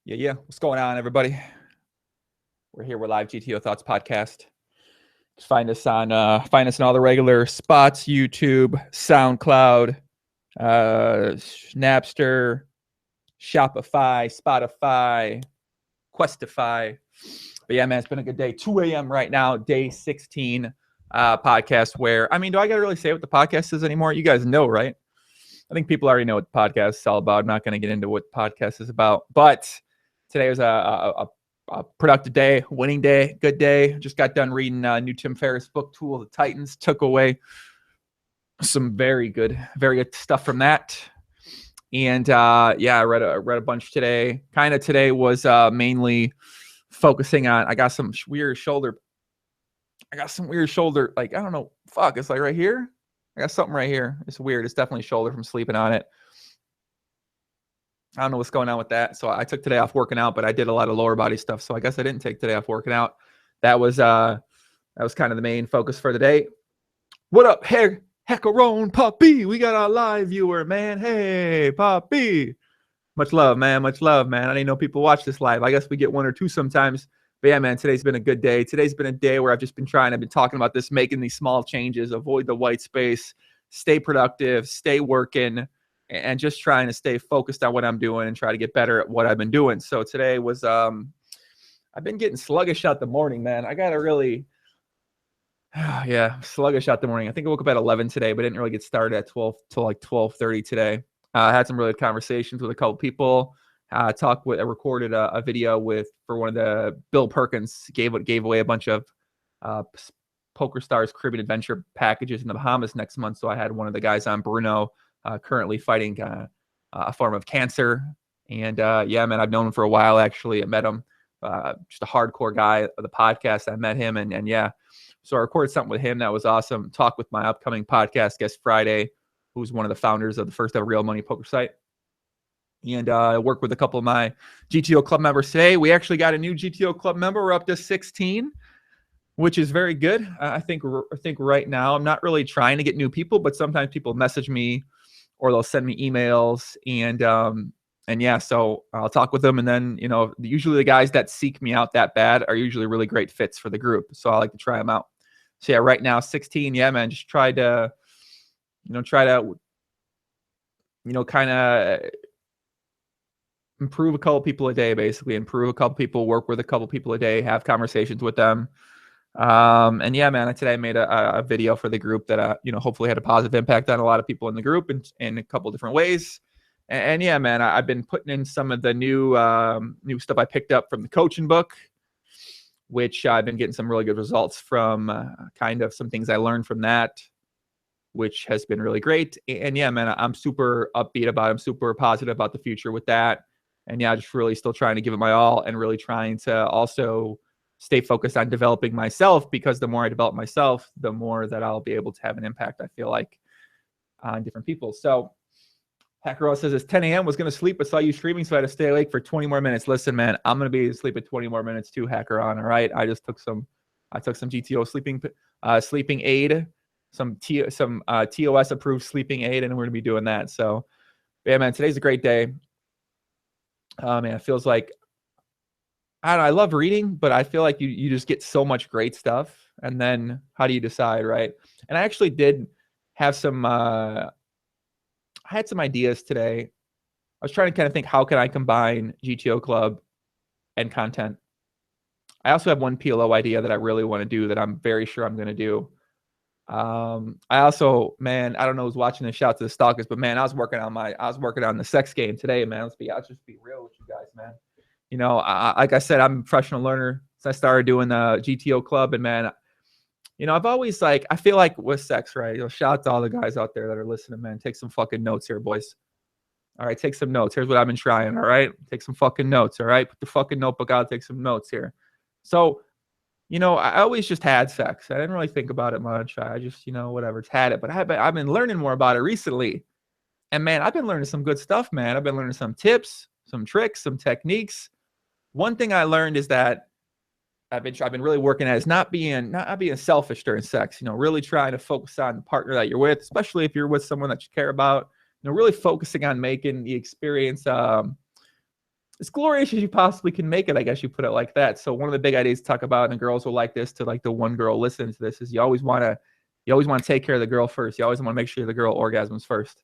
Yeah. What's going on, everybody? We're here. We're live GTO Thoughts podcast. Just find us on all the regular spots: YouTube, SoundCloud, Napster, Shopify, Spotify, Questify. But yeah, man, it's been a good day. 2 a.m. right now, day 16 podcast. Where do I gotta really say what the podcast is anymore? You guys know, right? I think people already know what the podcast is all about. I'm not going to get into what the podcast is about, but today was a productive day, winning day, good day. Just got done reading new Tim Ferriss book, Tool of the Titans. Took away some very good stuff from that. And I read a bunch today. Kind of today was mainly focusing on. I got some weird shoulder. Like, I don't know. Fuck, it's like right here. I got something right here. It's weird. It's definitely shoulder from sleeping on it. I don't know what's going on with that. So I took today off working out, but I did a lot of lower body stuff. So I guess I didn't take today off working out. That was kind of the main focus for the day. What up, Heckarone Puppy? We got our live viewer, man. Hey, Puppy. Much love, man. Much love, man. I didn't know people watch this live. I guess we get one or two sometimes. But yeah, man, today's been a good day. Today's been a day where I've been talking about this, making these small changes, avoid the white space, stay productive, stay working, and just trying to stay focused on what I'm doing and try to get better at what I've been doing. So today was, I've been getting sluggish out the morning, man. I got to really, sluggish out the morning. I think I woke up at 11 today, but didn't really get started at 12 till like 12:30 today. I had some really good conversations with a couple people. I recorded a video for one of the Bill Perkins gave away a bunch of Poker Stars Caribbean Adventure packages in the Bahamas next month. So I had one of the guys on, Bruno, currently fighting a form of cancer. And man, I've known him for a while. Actually, I met him, just a hardcore guy of the podcast. I met him, and so I recorded something with him that was awesome. Talk with my upcoming podcast guest Friday, who's one of the founders of the first ever real money poker site. And I work with a couple of my GTO club members today. We actually got a new GTO club member. We're up to 16, which is very good. I think right now I'm not really trying to get new people, but sometimes people message me or they'll send me emails, so I'll talk with them. And then, usually the guys that seek me out that bad are usually really great fits for the group. So I like to try them out. So yeah, right now 16. Yeah, man, just try to kind of improve a couple people a day, basically improve a couple people, work with a couple people a day, have conversations with them. Man, today I made a video for the group that, hopefully had a positive impact on a lot of people in the group in a couple different ways. And yeah, man, I've been putting in some of the new stuff I picked up from the coaching book, which I've been getting some really good results from, kind of some things I learned from that, which has been really great. And yeah, man, I'm super upbeat about it. I'm super positive about the future with that. And yeah, just really still trying to give it my all and really trying to also stay focused on developing myself, because the more I develop myself, the more that I'll be able to have an impact, I feel like, on different people. So Hacker says it's 10 a.m. was going to sleep, but saw you streaming, so I had to stay awake for 20 more minutes. Listen, man, I'm going to be asleep at 20 more minutes too, Hacker on. All right. I took some GTO sleeping aid, some TOS approved sleeping aid, and we're going to be doing that. So yeah, man, today's a great day. Man, it feels like, I don't know, I love reading, but I feel like you just get so much great stuff. And then how do you decide, right? And I actually did have I had some ideas today. I was trying to kind of think, how can I combine GTO Club and content? I also have one PLO idea that I really want to do that I'm very sure I'm going to do. I also, man, I don't know who's watching this, shout to the stalkers, but man, I was working on the sex game today, man. I'll just be real with you guys, man. Like I said, I'm a professional learner since I started doing the GTO club. And man, I've always I feel like with sex, right? Shout out to all the guys out there that are listening, man. Take some fucking notes here, boys. All right, take some notes. Here's what I've been trying. All right, take some fucking notes. All right, put the fucking notebook out. Take some notes here. So, I always just had sex. I didn't really think about it much. I just, whatever, had it. But I've been learning more about it recently. And man, I've been learning some good stuff, man. I've been learning some tips, some tricks, some techniques. One thing I learned is that I've been really working at is not being selfish during sex. Really trying to focus on the partner that you're with, especially if you're with someone that you care about. Really focusing on making the experience as glorious as you possibly can make it, I guess you put it like that. So one of the big ideas to talk about, and girls will like this, to like the one girl listening to this, is you always want to take care of the girl first. You always want to make sure the girl orgasms first.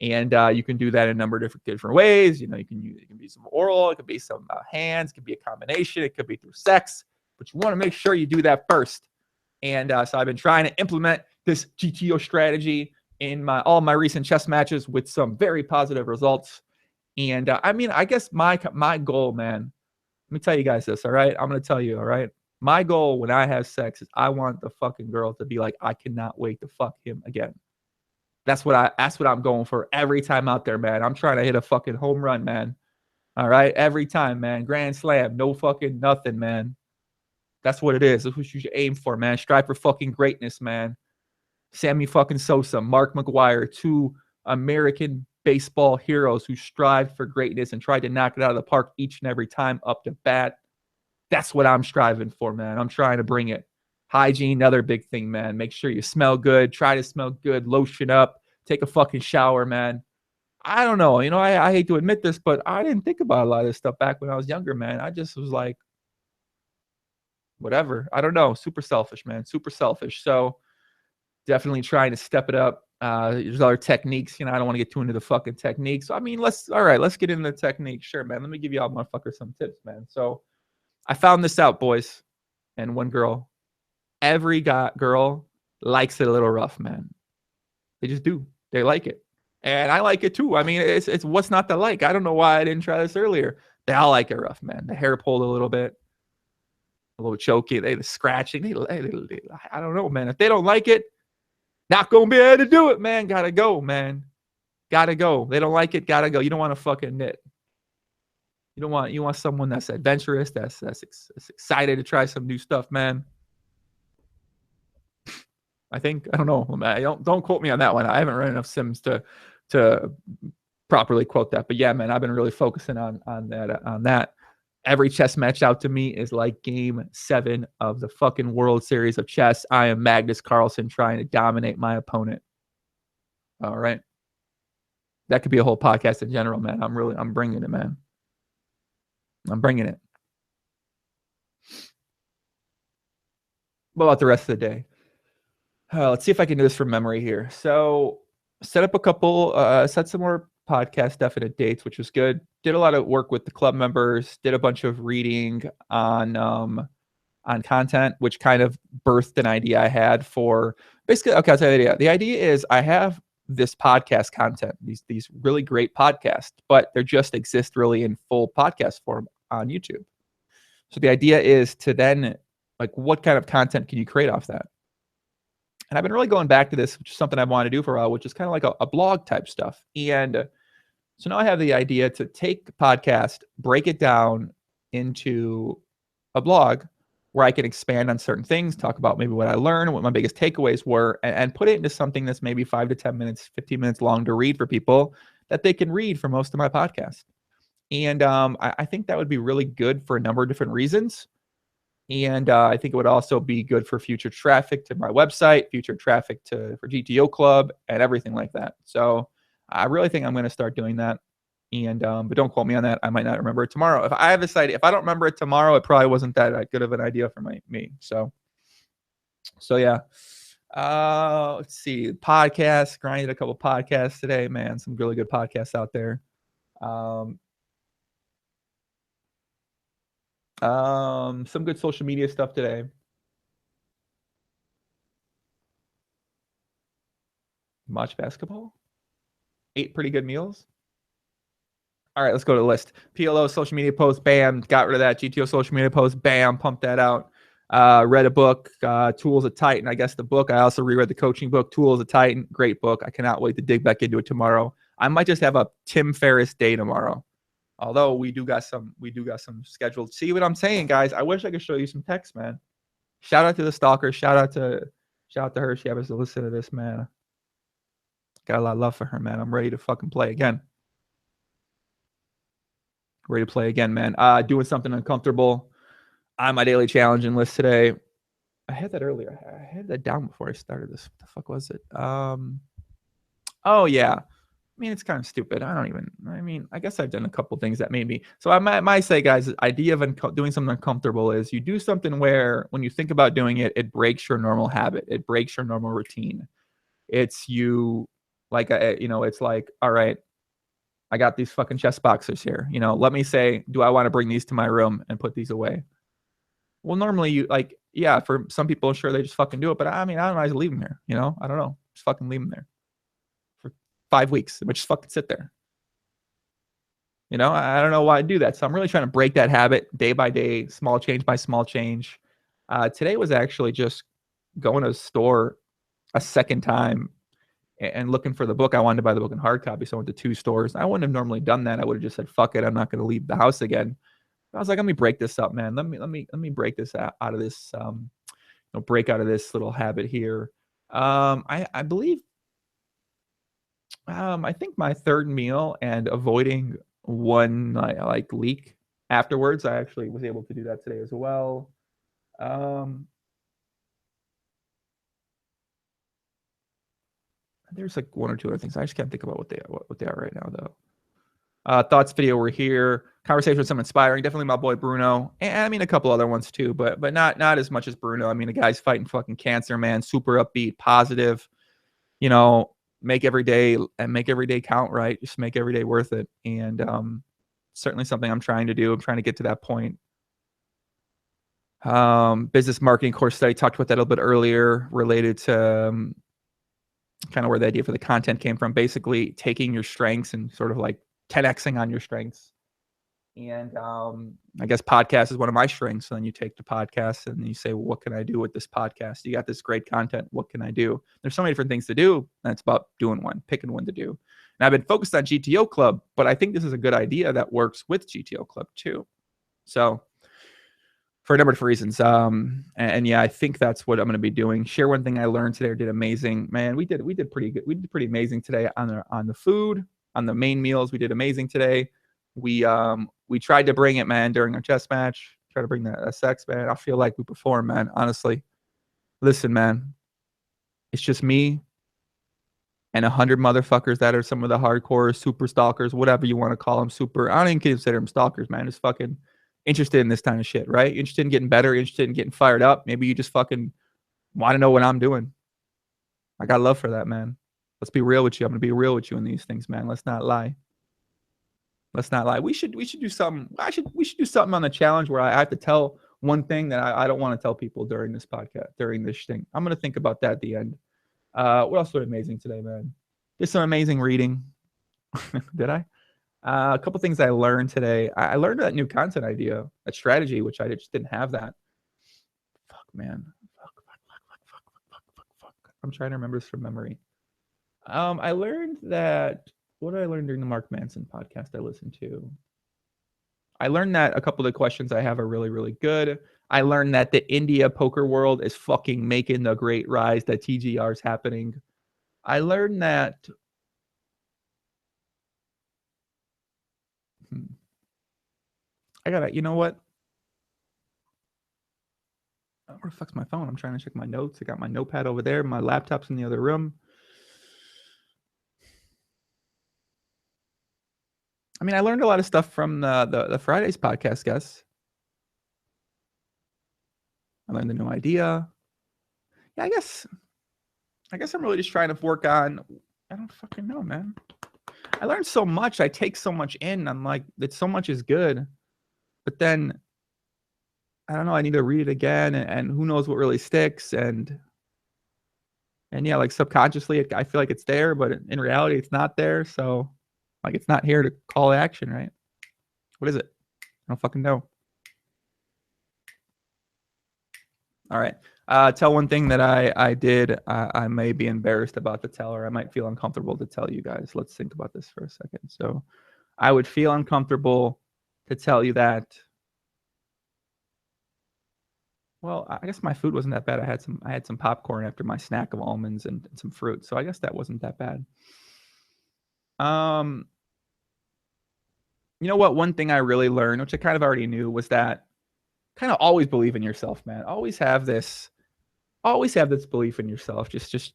And you can do that in a number of different ways. You can be some oral, it could be some hands, it could be a combination, it could be through sex, but you want to make sure you do that first. And so I've been trying to implement this GTO strategy in all my recent chess matches with some very positive results. And I guess my goal, man, let me tell you guys this, all right? I'm going to tell you, all right? My goal when I have sex is I want the fucking girl to be like, I cannot wait to fuck him again. That's what I'm going for every time out there, man. I'm trying to hit a fucking home run, man. All right? Every time, man. Grand slam, no fucking nothing, man. That's what it is. That's what you should aim for, man. Strive for fucking greatness, man. Sammy fucking Sosa, Mark McGwire, two American baseball heroes who strived for greatness and tried to knock it out of the park each and every time up to bat. That's what I'm striving for, man. I'm trying to bring it. Hygiene, another big thing, man. Make sure you smell good. Try to smell good. Lotion up. Take a fucking shower, man. I don't know. I hate to admit this, but I didn't think about a lot of this stuff back when I was younger, man. I just was like, whatever. I don't know. Super selfish, man. Super selfish. So definitely trying to step it up. There's other techniques. I don't want to get too into the fucking techniques. So, let's get into the techniques. Sure, man. Let me give y'all motherfuckers some tips, man. So I found this out, boys, and one girl. Every girl likes it a little rough, man. They just do. They like it. And I like it too. It's what's not to like. I don't know why I didn't try this earlier. They all like it rough, man. The hair pulled a little bit, a little choky. They scratching. I don't know, man. If they don't like it, not going to be able to do it, man. Gotta go, man. Gotta go. They don't like it. Gotta go. You don't want to fucking knit. You want someone that's adventurous, that's excited to try some new stuff, man. I don't know. Don't quote me on that one. I haven't run enough sims to properly quote that. But yeah, man, I've been really focusing on that. Every chess match out to me is like game 7 of the fucking World Series of chess. I am Magnus Carlsen trying to dominate my opponent. All right. That could be a whole podcast in general, man. I'm bringing it, man. I'm bringing it. What about the rest of the day? Let's see if I can do this from memory here. So set up a couple, set some more podcast definite dates, which was good. Did a lot of work with the club members, did a bunch of reading on content, which kind of birthed an idea I had for basically, okay, I'll tell you the idea. The idea is I have this podcast content, these really great podcasts, but they just exist really in full podcast form on YouTube. So the idea is to then, like, what kind of content can you create off that? And I've been really going back to this, which is something I've wanted to do for a while, which is kind of like a blog type stuff. And so now I have the idea to take the podcast, break it down into a blog where I can expand on certain things, talk about maybe what I learned, what my biggest takeaways were, and put it into something that's maybe 5 to 10 minutes, 15 minutes long to read for people that they can read for most of my podcast. And I think that would be really good for a number of different reasons. And I think it would also be good for future traffic to my website, future traffic for GTO Club, and everything like that. So I really think I'm going to start doing that. And but don't quote me on that. I might not remember it tomorrow. If I have this idea, if I don't remember it tomorrow, it probably wasn't that good of an idea for me. So yeah. Let's see. Podcasts. Grinded a couple podcasts today, man. Some really good podcasts out there. Some good social media stuff today. Watch basketball. 8 pretty good meals. All right, let's go to the list. PLO social media post, bam, got rid of that. GTO social media post, bam, pumped that out. Read a book, Tools of Titan. I guess the book. I also reread the coaching book, Tools of Titan. Great book. I cannot wait to dig back into it tomorrow. I might just have a Tim Ferriss day tomorrow. Although we do got some scheduled. See what I'm saying, guys? I wish I could show you some text, man. Shout out to the stalker. Shout out to her. She happens to listen to this, man. Got a lot of love for her, man. I'm ready to fucking play again. Ready to play again, man. Doing something uncomfortable on my daily challenging list today. I had that earlier. I had that down before I started this. What the fuck was it? Oh yeah. mean, it's kind of stupid. I guess I've done a couple things that made me. So I might say, guys, the idea of doing something uncomfortable is you do something where when you think about doing it, it breaks your normal habit. It breaks your normal routine. It's you like, it's like, all right, I got these fucking chest boxers here. Let me say, do I want to bring these to my room and put these away? Well, normally you like, yeah, for some people, sure, they just fucking do it. But I don't know, I just leave them here. I don't know. Just fucking leave them there for 5 weeks, but just fucking sit there. I don't know why I do that. So I'm really trying to break that habit day by day, small change by small change. Today was actually just going to a store a second time and looking for the book. I wanted to buy the book in hard copy, so I went to 2 stores. I wouldn't have normally done that. I would have just said, "Fuck it, I'm not going to leave the house again." I was like, "Let me break this up, man. Let me break this out of this, break out of this little habit here." I believe, I think my third meal and avoiding one like leak afterwards, I actually was able to do that today as well. There's like 1 or 2 other things. I just can't think about what they are right now, though. Thoughts video were here. Conversation with someone inspiring. Definitely my boy Bruno. And I mean a couple other ones too, but not as much as Bruno. I mean, the guy's fighting fucking cancer, man. Super upbeat, positive. Make every day count, right? Just make every day worth it. And certainly something I'm trying to do. I'm trying to get to that point. Business marketing course study, talked about that a little bit earlier, related to kind of where the idea for the content came from. Basically taking your strengths and sort of like 10xing on your strengths. And I guess podcast is one of my strengths. So then you take the podcast and you say, well, what can I do with this podcast? You got this great content. What can I do? There's so many different things to do. And it's about doing one, picking one to do. And I've been focused on GTO Club, but I think this is a good idea that works with GTO Club too. So for a number of reasons. And yeah, I think that's what I'm going to be doing. Share one thing I learned today or did amazing. Man, we did pretty good. We did pretty amazing today on the food, on the main meals. We did amazing today. We tried to bring it, man, during our chess match. Try to bring the sex, man. I feel like we performed, man. Honestly, listen, man. It's just me and 100 motherfuckers that are some of the hardcore super stalkers, whatever you want to call them. Super. I don't even consider them stalkers, man. Just fucking interested in this kind of shit, right? Interested in getting better, interested in getting fired up. Maybe you just fucking want to know what I'm doing. I got love for that, man. Let's be real with you. I'm gonna be real with you in these things, man. Let's not lie. Let's not lie. We should do something. We should do something on the challenge where I have to tell one thing that I don't want to tell people during this podcast, during this thing. I'm gonna think about that at the end. What else was amazing today, man? Did some amazing reading. Did I? A couple things I learned today. I learned that new content idea, that strategy, which I just didn't have that. Fuck, man. Fuck. I'm trying to remember this from memory. I learned that, what did I learn during the Mark Manson podcast I listened to? I learned that a couple of the questions I have are really, really good. I learned that the India poker world is fucking making the great rise, that TGR is happening. I learned that you know what? Where the fuck's my phone? I'm trying to check my notes. I got my notepad over there. My laptop's in the other room. I mean, I learned a lot of stuff from the Fridays podcast, guys. I learned a new idea. Yeah, I guess I'm really just trying to work on, I don't fucking know, man. I learned so much. I take so much in. I'm like, that so much is good. But then, I don't know, I need to read it again, and who knows what really sticks. And yeah, like subconsciously, I feel like it's there, but in reality, it's not there. So, like, it's not here to call action, right? What is it? I don't fucking know. All right. Tell one thing that I did. I may be embarrassed about to tell, or I might feel uncomfortable to tell you guys. Let's think about this for a second. So I would feel uncomfortable to tell you that. Well, I guess my food wasn't that bad. I had some popcorn after my snack of almonds and some fruit. So I guess that wasn't that bad. You know what? One thing I really learned, which I kind of already knew, was that kind of always believe in yourself, man. Always have this belief in yourself. Just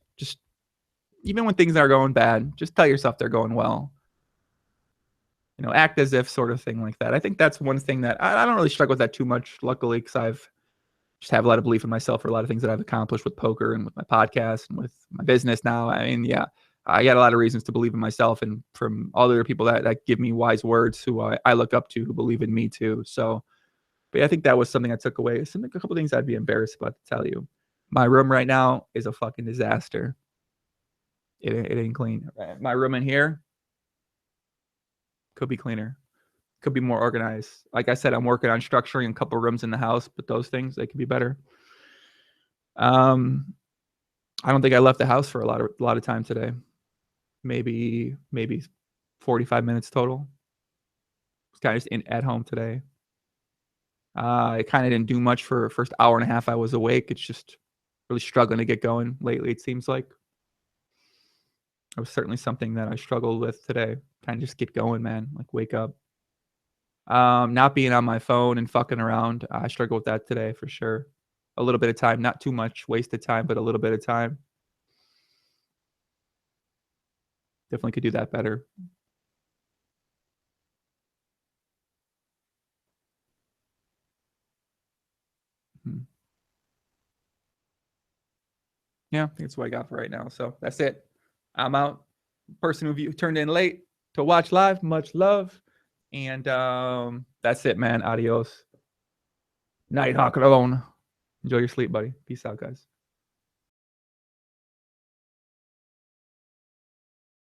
even when things are going bad, just tell yourself they're going well. You know, act as if, sort of thing like that. I think that's one thing that I don't really struggle with that too much, luckily, because I've just have a lot of belief in myself for a lot of things that I've accomplished with poker and with my podcast and with my business now. I mean, yeah, I got a lot of reasons to believe in myself, and from all the other people that give me wise words, who I look up to, who believe in me too. So, but yeah, I think that was something I took away. A couple things I'd be embarrassed about to tell you. My room right now is a fucking disaster. It ain't clean. My room in here could be cleaner, could be more organized. Like I said, I'm working on structuring a couple rooms in the house, but those things, they could be better. I don't think I left the house for a lot of time today. Maybe 45 minutes total. Was kind of just at home today. I kind of didn't do much for the first hour and a half I was awake. It's just really struggling to get going lately, it seems like. That was certainly something that I struggled with today. Kind of just get going, man. Like, wake up. Not being on my phone and fucking around. I struggle with that today for sure. A little bit of time, not too much wasted time, but a little bit of time. Definitely could do that better. Yeah, I think that's what I got for right now. So that's it. I'm out. Person who turned in late to watch live, much love. And that's it, man. Adios. Night Hawk alone. Enjoy your sleep, buddy. Peace out, guys.